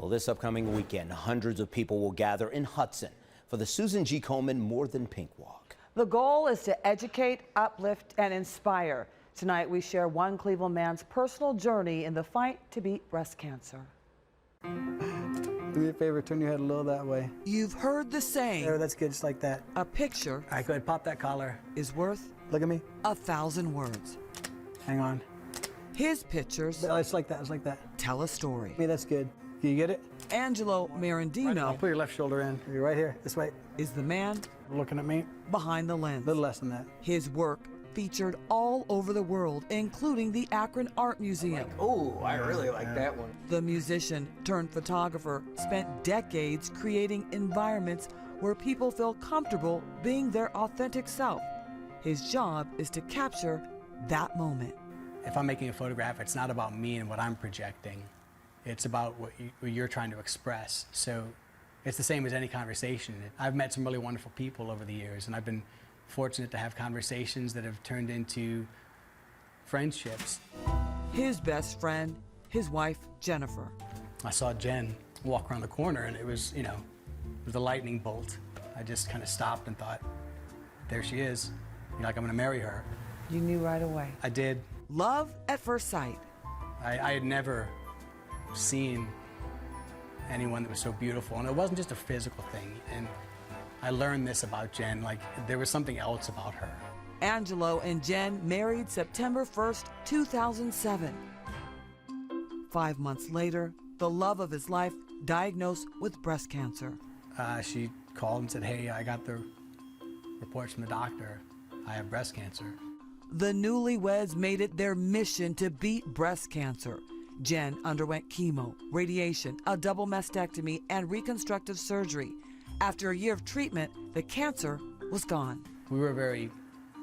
Well, this upcoming weekend, hundreds of people will gather in Hudson for the Susan G. Komen More Than Pink Walk. The goal is to educate, uplift, and inspire. Tonight, we share one Cleveland man's personal journey in the fight to beat breast cancer. Do me a favor, turn your head a little that way. You've heard the saying. There, that's good, just like that. A picture All right, go ahead, pop that collar. is worth Look at me. 1,000 words. Hang on. His pictures It's like that, it's like that. tell a story. Me, that's good. Can you get it? Angelo I'll Marandino put your left shoulder in. You're right here, this way. is the man Looking at me, behind the a lens. little less than that. His work featured all over the world, including the Akron Art Museum. Oh, I really like that one. The musician turned photographer spent decades creating environments where people feel comfortable being their authentic self. His job is to capture that moment. If I'm making a photograph, it's not about me and what I'm projecting. It's about what you're trying to express. So it's the same as any conversation. I've met some really wonderful people over the years, and I've been fortunate to have conversations that have turned into friendships. His best friend, his wife, Jennifer. I saw Jen walk around the corner, and it was, it was a lightning bolt. I just kind of stopped and thought, there she is. I'm gonna marry her. You knew right away. I did. Love at first sight. I had never seen anyone that was so beautiful, and it wasn't just a physical thing. And I learned this about Jen, there was something else about her. Angelo and Jen married September 1st, 2007. 5 months later, the love of his life diagnosed with breast cancer. She called and said, hey, I got the reports from the doctor. I have breast cancer. The newlyweds made it their mission to beat breast cancer. Jen underwent chemo, radiation, a double mastectomy, and reconstructive surgery. After a year of treatment, the cancer was gone. We were very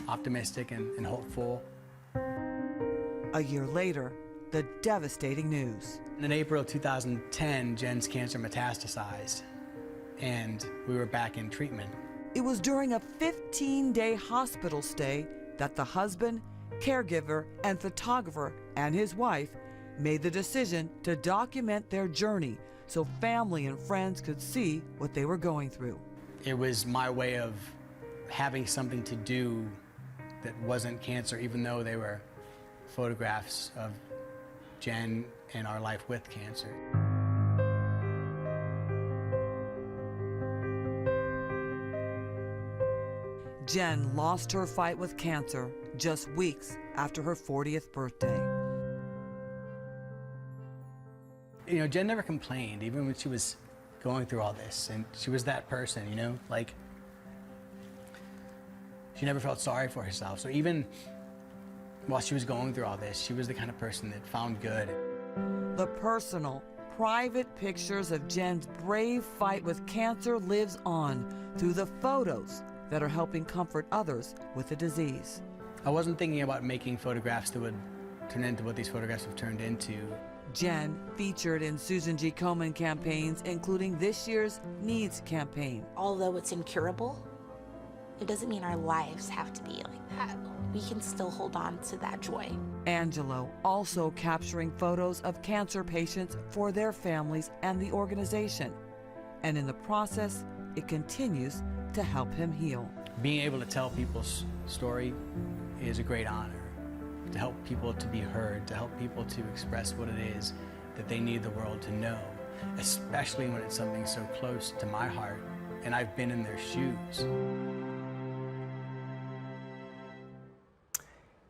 optimistic and hopeful. A year later, the devastating news. In April 2010, Jen's cancer metastasized, and we were back in treatment. It was during a 15-day hospital stay that the husband, caregiver, and photographer and his wife made the decision to document their journey so family and friends could see what they were going through. It was my way of having something to do that wasn't cancer, even though they were photographs of Jen and our life with cancer. Jen lost her fight with cancer just weeks after her 40th birthday. Jen never complained, even when she was going through all this, and she was that person, she never felt sorry for herself. So even while she was going through all this, she was the kind of person that found good. The personal, private pictures of Jen's brave fight with cancer lives on through the photos that are helping comfort others with the disease. I wasn't thinking about making photographs that would turn into what these photographs have turned into. Jen featured in Susan G. Komen campaigns, including this year's Needs campaign. Although it's incurable, it doesn't mean our lives have to be like that. We can still hold on to that joy. Angelo also capturing photos of cancer patients for their families and the organization. And in the process, it continues to help him heal. Being able to tell people's story is a great honor. To help people to be heard, to help people to express what it is that they need the world to know, especially when it's something so close to my heart and I've been in their shoes.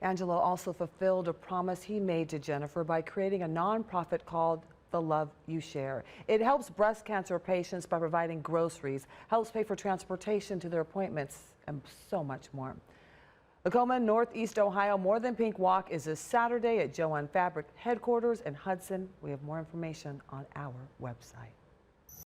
Angelo also fulfilled a promise he made to Jennifer by creating a nonprofit called The Love You Share. It helps breast cancer patients by providing groceries, helps pay for transportation to their appointments, and so much more. The Komen Northeast Ohio More Than Pink Walk is this Saturday at Jo-Ann Fabric headquarters in Hudson. We have more information on our website.